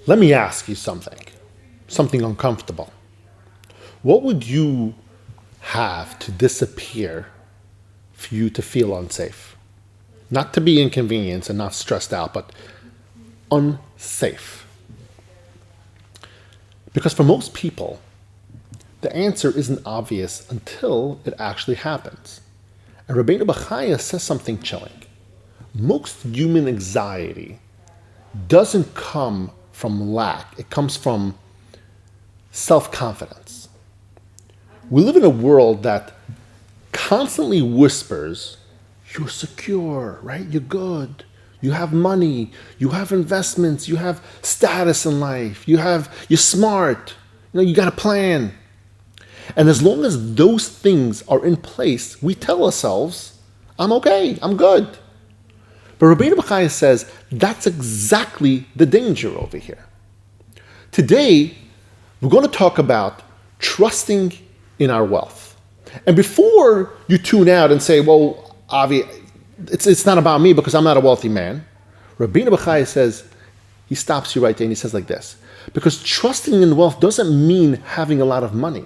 Let me ask you something uncomfortable. What would you have to disappear for you to feel unsafe? Not to be inconvenienced and not stressed out, but unsafe. Because for most people, the answer isn't obvious until it actually happens. And Rabbeinu Bachya says something chilling. Most human anxiety doesn't come from lack. It comes from self-confidence. We live in a world that constantly whispers, you're secure, right? You're good. You have money. You have investments. You have status in life. You're smart. You got a plan. And as long as those things are in place, we tell ourselves, I'm okay, I'm good. But Rabbeinu Bachya says that's exactly the danger over here. Today, we're going to talk about trusting in our wealth. And before you tune out and say, well, Avi, it's not about me because I'm not a wealthy man, Rabbeinu Bachya says, he stops you right there and he says like this, because trusting in wealth doesn't mean having a lot of money.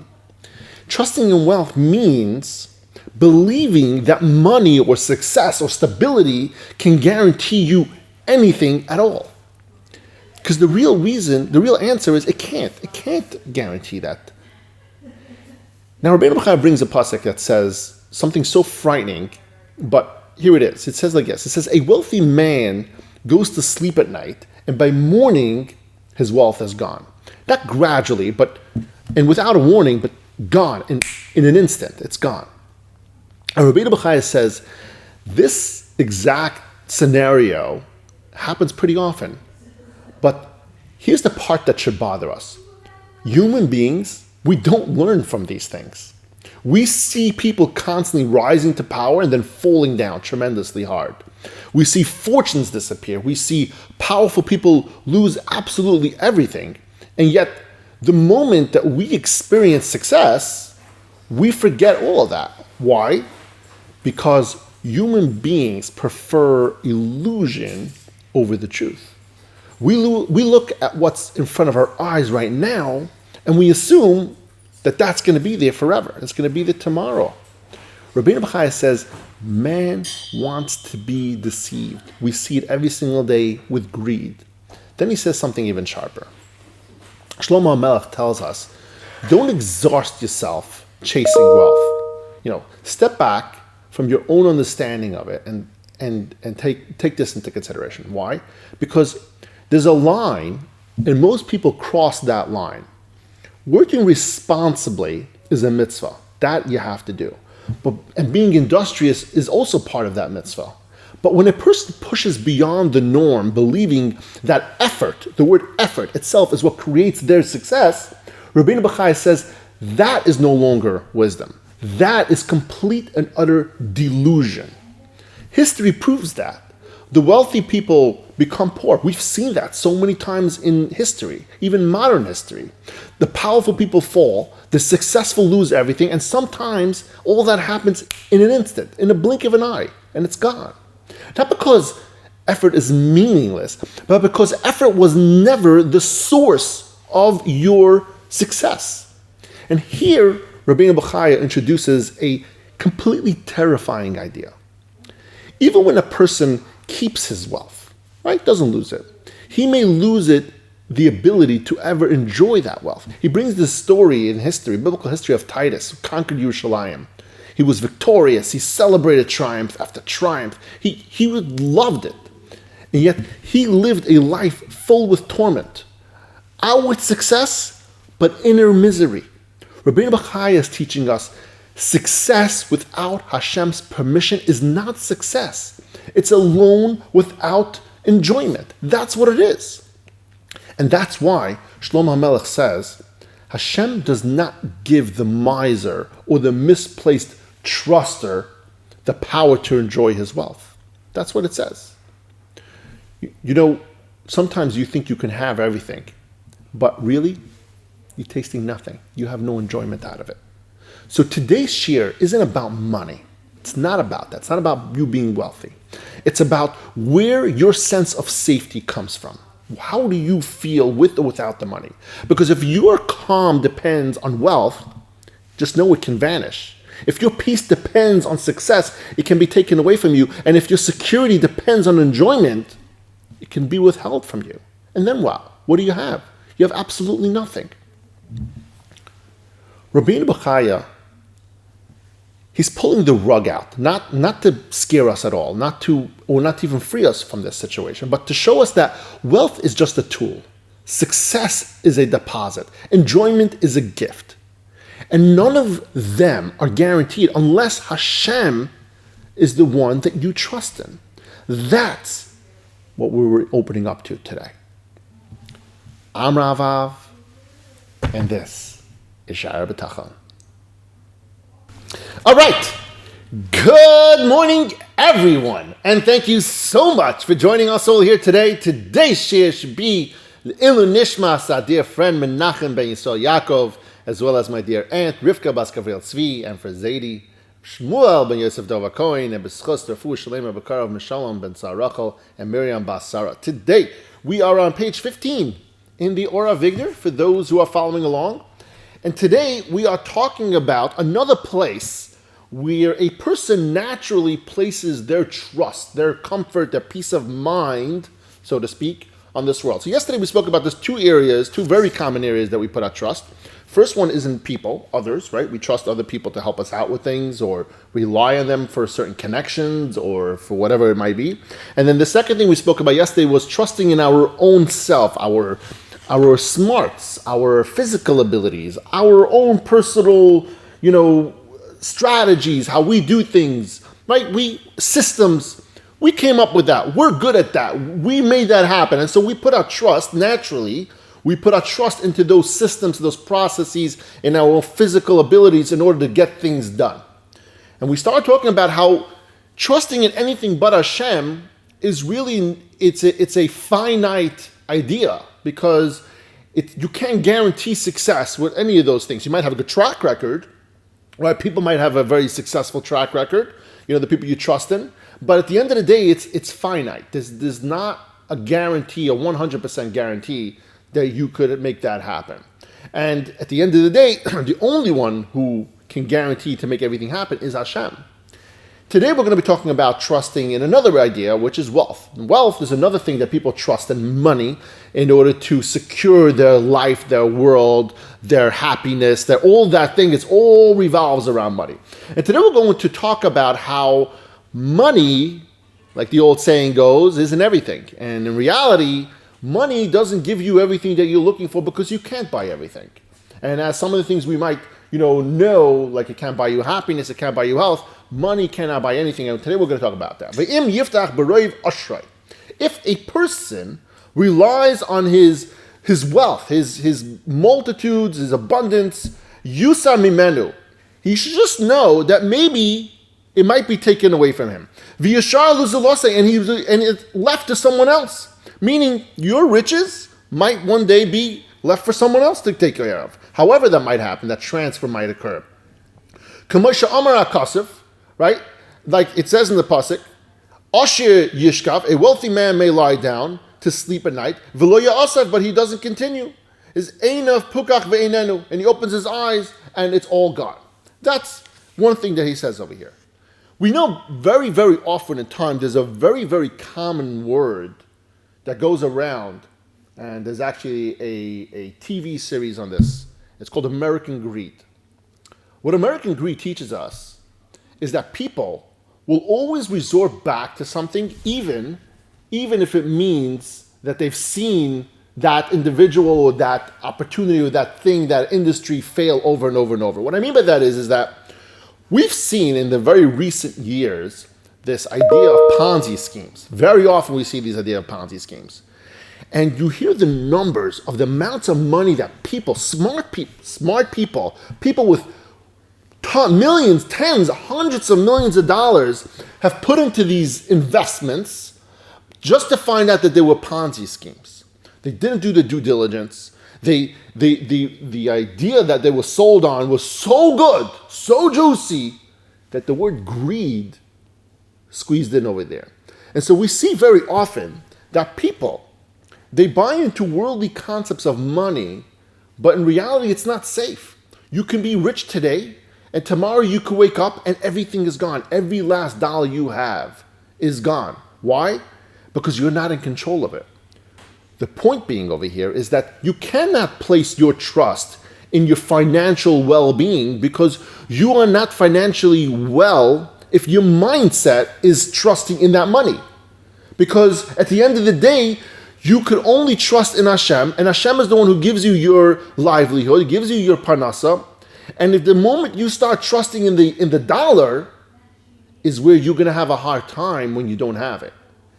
Trusting in wealth means believing that money or success or stability can guarantee you anything at all. Because the real answer is it can't. It can't guarantee that. Now, Rabbeinu Bachya brings a pasuk that says something so frightening, but here it is. It says like this. It says, a wealthy man goes to sleep at night, and by morning, his wealth is gone. Not gradually, and without a warning, but gone in an instant. It's gone. And Rabbeinu Bachya says this exact scenario happens pretty often. But here's the part that should bother us. Human beings, we don't learn from these things. We see people constantly rising to power and then falling down tremendously hard. We see fortunes disappear. We see powerful people lose absolutely everything. And yet, the moment that we experience success, we forget all of that. Why? Because human beings prefer illusion over the truth. We look at what's in front of our eyes right now, and we assume that that's going to be there forever. It's going to be there tomorrow. Rabbeinu Bachya says, man wants to be deceived. We see it every single day with greed. Then he says something even sharper. Shlomo HaMelech tells us, don't exhaust yourself chasing wealth. Step back from your own understanding of it and take this into consideration. Why? Because there's a line, and most people cross that line. Working responsibly is a mitzvah. That you have to do. And being industrious is also part of that mitzvah. But when a person pushes beyond the norm, believing that effort, the word effort itself is what creates their success, Rabbeinu Bachya says that is no longer wisdom. That is complete and utter delusion. History proves that. The wealthy people become poor. We've seen that so many times in history, even modern history. The powerful people fall, the successful lose everything, and sometimes all that happens in an instant, in a blink of an eye, and it's gone. Not because effort is meaningless, but because effort was never the source of your success. And here, Rabbeinu Bachya introduces a completely terrifying idea. Even when a person keeps his wealth, right, doesn't lose it, he may lose it, the ability to ever enjoy that wealth. He brings this story in history, biblical history of Titus, who conquered Yerushalayim. He was victorious. He celebrated triumph after triumph. He loved it. And yet he lived a life full with torment. Outward success, but inner misery. Rabbeinu Bachya is teaching us success without Hashem's permission is not success. It's a loan without enjoyment. That's what it is. And that's why Shlomo HaMelech says, Hashem does not give the miser or the misplaced truster the power to enjoy his wealth. That's what it says. Sometimes you think you can have everything, but really, you're tasting nothing. You have no enjoyment out of it. So today's shiur isn't about money. It's not about that. It's not about you being wealthy. It's about where your sense of safety comes from. How do you feel with or without the money? Because if your calm depends on wealth, just know it can vanish. If your peace depends on success, it can be taken away from you. And if your security depends on enjoyment, it can be withheld from you. And then what? What do you have? You have absolutely nothing. Rabbeinu Bachya, he's pulling the rug out, not to scare us at all, not to even free us from this situation, but to show us that wealth is just a tool. Success is a deposit. Enjoyment is a gift. And none of them are guaranteed unless Hashem is the one that you trust in. That's what we were opening up to today. I'm Ravav, and this is Shaar HaBitachon. All right. Good morning, everyone. And thank you so much for joining us all here today. Today's shiur should be Ilu Nishmas, our dear friend Menachem ben Yisrael Yaakov, as well as my dear aunt Rivka Bas Gabriel Tzvi, and for Zaidi, Shmuel ben Yosef Dova Cohen, and B'schus Refu Shalem Abakarav Mishalom ben Sarachel, and Miriam Bas Sarah. Today, we are on page 15 in the Ora Vigner, for those who are following along. And today, we are talking about another place where a person naturally places their trust, their comfort, their peace of mind, so to speak, on this world. So yesterday we spoke about these two very common areas that we put our trust. First one is in people, others, right? We trust other people to help us out with things, or rely on them for certain connections, or for whatever it might be. And then the second thing we spoke about yesterday was trusting in our own self, our smarts, our physical abilities, our own personal, strategies, how we do things, right? Systems, we came up with that. We're good at that. We made that happen. And so we put our trust, naturally, we put our trust into those systems, those processes, in our own physical abilities in order to get things done. And we started talking about how trusting in anything but Hashem is really, it's a finite idea, because you can't guarantee success with any of those things. You might have a good track record, right? People might have a very successful track record, the people you trust in. But at the end of the day, it's finite. There's not a guarantee, a 100% guarantee that you could make that happen. And at the end of the day, the only one who can guarantee to make everything happen is Hashem. Today we're going to be talking about trusting in another idea, which is wealth. And wealth is another thing that people trust in money in order to secure their life, their world, their happiness, all that thing. It all revolves around money. And today we're going to talk about how money, like the old saying goes, isn't everything. And in reality, money doesn't give you everything that you're looking for, because you can't buy everything. And as some of the things we might, know, like it can't buy you happiness, it can't buy you health, money cannot buy anything. And today we're going to talk about that. If a person relies on his wealth, his multitudes, his abundance, yusa mimenu, he should just know that maybe it might be taken away from him. And it's left to someone else. Meaning your riches might one day be left for someone else to take care of. However that might happen, that transfer might occur. Right? Like it says in the pasuk, Ashir yishkav, a wealthy man may lie down to sleep at night, v'lo ya'asav, but he doesn't continue. Is einav pukach ve'einenu, and he opens his eyes and it's all gone. That's one thing that he says over here. We know very, very often in time there's a very, very common word that goes around, and there's actually a TV series on this. It's called American Greed. What American Greed teaches us is that people will always resort back to something, even if it means that they've seen that individual or that opportunity or that thing, that industry fail over and over and over. What I mean by that is that we've seen in the very recent years this idea of Ponzi schemes. Very often we see these idea of Ponzi schemes. And you hear the numbers of the amounts of money that people, smart people with millions, tens, hundreds of millions of dollars have put into these investments just to find out that they were Ponzi schemes. They didn't do the due diligence. The idea that they were sold on was so good, so juicy, that the word greed squeezed in over there. And so we see very often that people, They buy into worldly concepts of money, but in reality, it's not safe. You can be rich today, and tomorrow you could wake up and everything is gone. Every last dollar you have is gone. Why? Because you're not in control of it. The point being over here is that you cannot place your trust in your financial well-being because you are not financially well if your mindset is trusting in that money. Because at the end of the day, you could only trust in Hashem, and Hashem is the one who gives you your livelihood, gives you your parnasa. And if the moment you start trusting in the dollar is where you're going to have a hard time when you don't have it.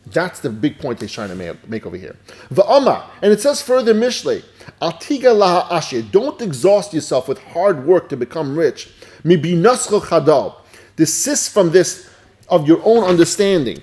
That's the big point they're trying to make over here. Va'ama, and it says further, Mishlei, Altiga laha ashir, don't exhaust yourself with hard work to become rich. Mibinascho chadal, desist from this of your own understanding.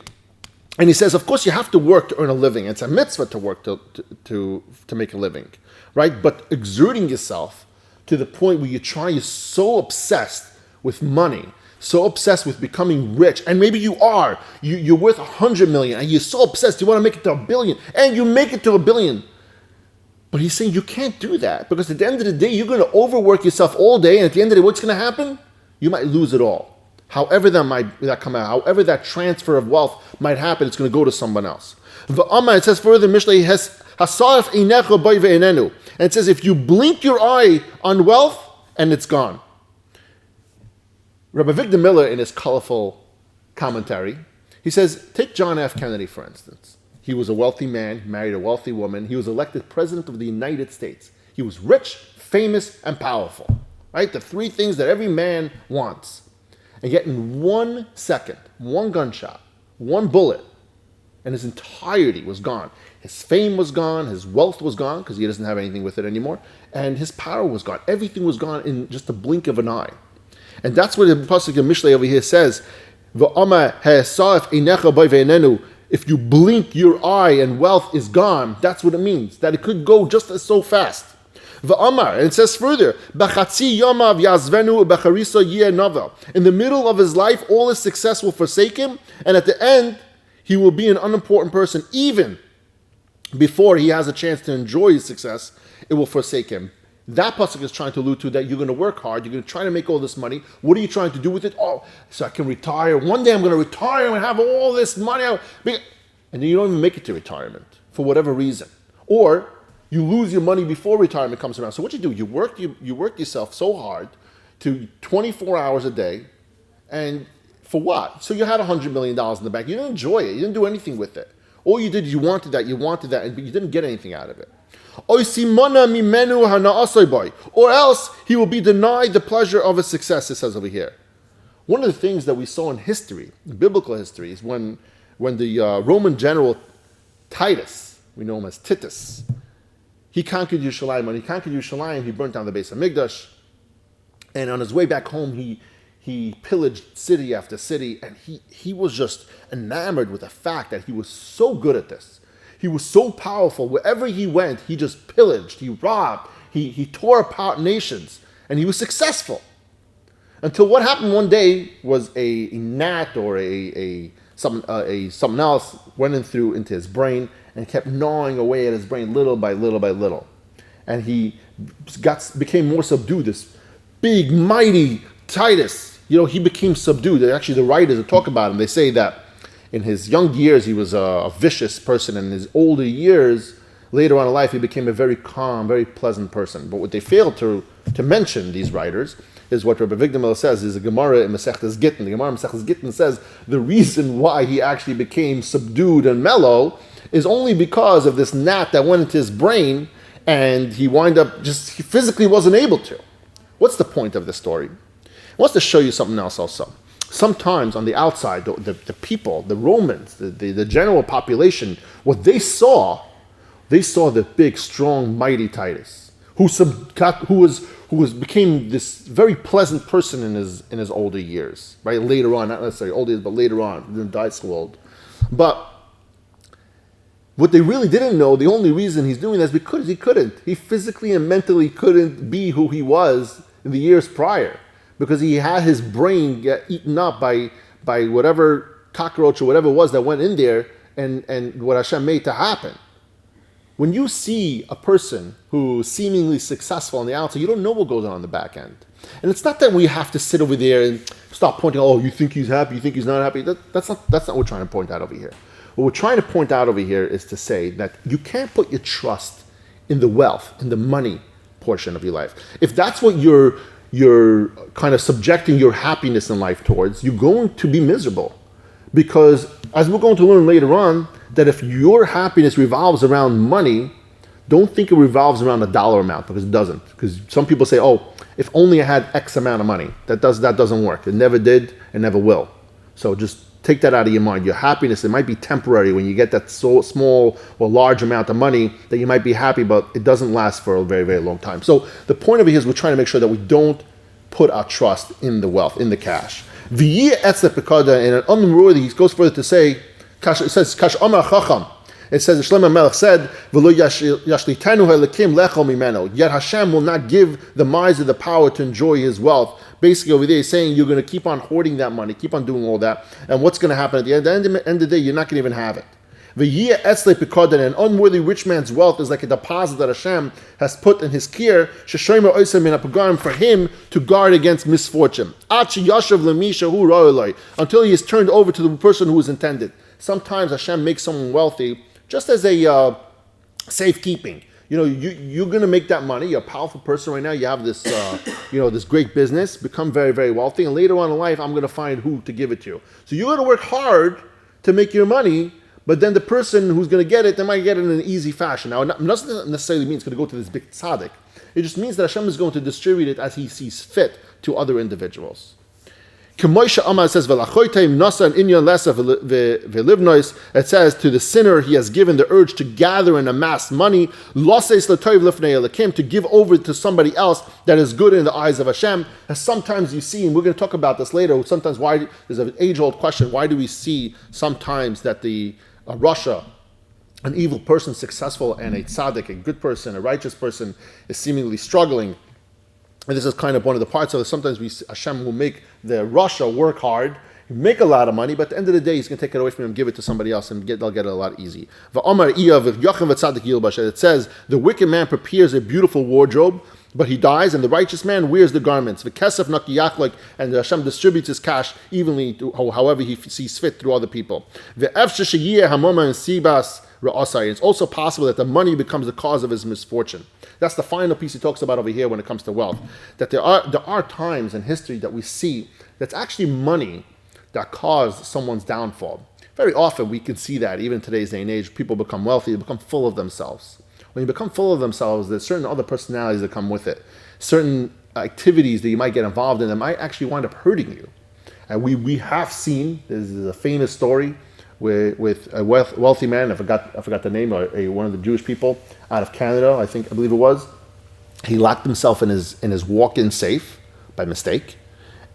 And he says, of course, you have to work to earn a living. It's a mitzvah to work to make a living, right? But exerting yourself to the point where you're so obsessed with money, so obsessed with becoming rich, and maybe you are. You're worth 100 million, and you're so obsessed, you want to make it to 1 billion, and you make it to 1 billion. But he's saying you can't do that, because at the end of the day, you're going to overwork yourself all day, and at the end of the day, what's going to happen? You might lose it all. However that come out, however that transfer of wealth might happen, it's going to go to someone else. It says further, Mishlei has hasarif einecha bay ve'enenu, and it says if you blink your eye on wealth, and it's gone. Rabbi Victor Miller, in his colorful commentary, he says, take John F. Kennedy, for instance. He was a wealthy man, married a wealthy woman. He was elected president of the United States. He was rich, famous, and powerful. Right? The three things that every man wants. And yet in 1 second, one gunshot, one bullet, and his entirety was gone. His fame was gone, his wealth was gone, because he doesn't have anything with it anymore, and his power was gone. Everything was gone in just a blink of an eye. And that's what the pasuk of Mishlei over here says, if you blink your eye and wealth is gone, that's what it means, that it could go just as so fast. And it says further, in the middle of his life, all his success will forsake him, and at the end, he will be an unimportant person. Even before he has a chance to enjoy his success, it will forsake him. That pasuk is trying to allude to that you're going to work hard, you're going to try to make all this money. What are you trying to do with it? Oh, so I can retire. One day I'm going to retire and have all this money. And then you don't even make it to retirement for whatever reason. Or you lose your money before retirement comes around. So what you do, you work yourself so hard to 24 hours a day, and for what? So you had $100 million in the bank. You didn't enjoy it. You didn't do anything with it. All you did, you wanted that, and you didn't get anything out of it. Or else he will be denied the pleasure of his success, it says over here. One of the things that we saw in history, in biblical history, is when the Roman general Titus, we know him as Titus, he conquered Yerushalayim. When he conquered Yerushalayim, he burnt down the base of Mikdash. And on his way back home, he pillaged city after city, and he was just enamored with the fact that he was so good at this. He was so powerful. Wherever he went, he just pillaged, he robbed, he tore apart nations, and he was successful. Until what happened one day was a gnat or something else went into his brain and kept gnawing away at his brain little by little by little. And he became more subdued. This big, mighty Titus, he became subdued. Actually, the writers that talk about him, they say that in his young years, he was a vicious person. In his older years, later on in life, he became a very calm, very pleasant person. But what they failed to mention, these writers, is what Rabbi Victor Miller says, is a Gemara in Masechtas Gittin. The Gemara in Masechtas Gittin says the reason why he actually became subdued and mellow is only because of this gnat that went into his brain, and he he physically wasn't able to. What's the point of this story? I want to show you something else also. Sometimes on the outside, the people, the Romans, the general population, what they saw the big, strong, mighty Titus, who became this very pleasant person in his older years, right? Later on, not necessarily older years, but later on, he didn't die so old. But what they really didn't know, the only reason he's doing that is because he couldn't. He physically and mentally couldn't be who he was in the years prior, because he had his brain get eaten up by whatever cockroach or whatever it was that went in there and what Hashem made to happen. when you see a person who's seemingly successful on the outside, you don't know what goes on the back end. And it's not that we have to sit over there and start pointing, oh, you think he's happy, you think he's not happy. That's not what we're trying to point out over here. What we're trying to point out over here is to say that you can't put your trust in the wealth, in the money portion of your life. If that's what you're kind of subjecting your happiness in life towards, you're going to be miserable. Because as we're going to learn later on, that if your happiness revolves around money, don't think it revolves around a dollar amount, because it doesn't. Because some people say, oh, if only I had X amount of money. That doesn't work. It never did, and never will. So just take that out of your mind. Your happiness, it might be temporary when you get that so small or large amount of money that you might be happy, but it doesn't last for a very, very long time. So the point of it is we're trying to make sure that we don't put our trust in the wealth, in the cash. And an unruly, he goes further to say, it says, Kash Amar Chacham. It says, Shlomo Melech said, yet Hashem will not give the miser the power to enjoy his wealth. Basically over there he's saying you're going to keep on hoarding that money, keep on doing all that, and what's going to happen at the end of the day, you're not going to even have it. An unworthy rich man's wealth is like a deposit that Hashem has put in his care for him to guard against misfortune. Until he is turned over to the person who is intended. Sometimes Hashem makes someone wealthy just as a safekeeping. You're going to make that money. You're a powerful person right now. You have this, this great business, become very, very wealthy. And later on in life, I'm going to find who to give it to. So you're going to work hard to make your money, but then the person who's going to get it, they might get it in an easy fashion. Now, it doesn't necessarily mean it's going to go to this big tzaddik. It just means that Hashem is going to distribute it as he sees fit to other individuals. It says, it says, to the sinner he has given the urge to gather and amass money, to give over to somebody else that is good in the eyes of Hashem. And sometimes you see, and we're going to talk about this later, sometimes why, there's an age-old question, why do we see sometimes that Russia, an evil person, successful, and a tzaddik, a good person, a righteous person, is seemingly struggling? And this is kind of one of the parts of it. Sometimes Hashem will make the Russia work hard, make a lot of money, but at the end of the day, he's going to take it away from him, give it to somebody else, and they'll get it a lot easy. It says, the wicked man prepares a beautiful wardrobe, but he dies, and the righteous man wears the garments. And Hashem distributes his cash evenly, however he sees fit through other people. It's also possible that the money becomes the cause of his misfortune. That's the final piece he talks about over here when it comes to wealth. That there are times in history that we see that's actually money that caused someone's downfall. Very often we can see that, even in today's day and age, people become wealthy, they become full of themselves. When you become full of themselves, there's certain other personalities that come with it. Certain activities that you might get involved in that might actually wind up hurting you. And we have seen, this is a famous story, with a wealthy man, I forgot the name, one of the Jewish people out of Canada, I believe it was. He locked himself in his walk-in safe by mistake,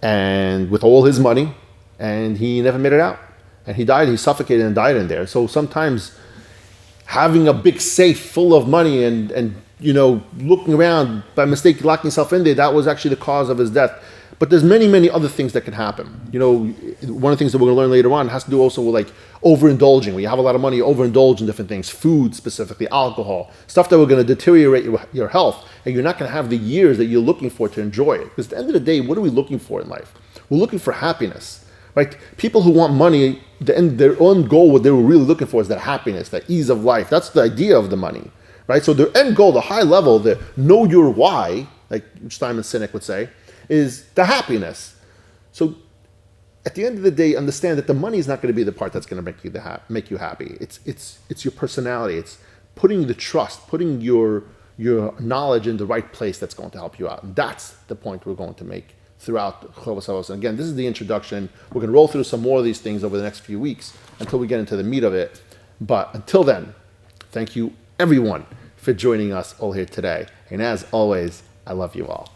and with all his money, and he never made it out. And he died, he suffocated and died in there. So sometimes having a big safe full of money and looking around by mistake, locking himself in there, that was actually the cause of his death. But there's many, many other things that can happen. One of the things that we're going to learn later on has to do also with like overindulging. When you have a lot of money, you overindulge in different things, food specifically, alcohol, stuff that are going to deteriorate your health, and you're not going to have the years that you're looking for to enjoy it. Because at the end of the day, what are we looking for in life? We're looking for happiness, right? People who want money, their own goal, what they were really looking for is that happiness, that ease of life. That's the idea of the money, right? So their end goal, the high level, the know your why, like Simon Sinek would say, is the happiness. So at the end of the day, understand that the money is not going to be the part that's going to make you happy. It's your personality. It's putting the trust, putting your knowledge in the right place that's going to help you out. And that's the point we're going to make throughout Chovos HaLevavos. And again, this is the introduction. We're going to roll through some more of these things over the next few weeks until we get into the meat of it. But until then, thank you everyone for joining us all here today. And as always, I love you all.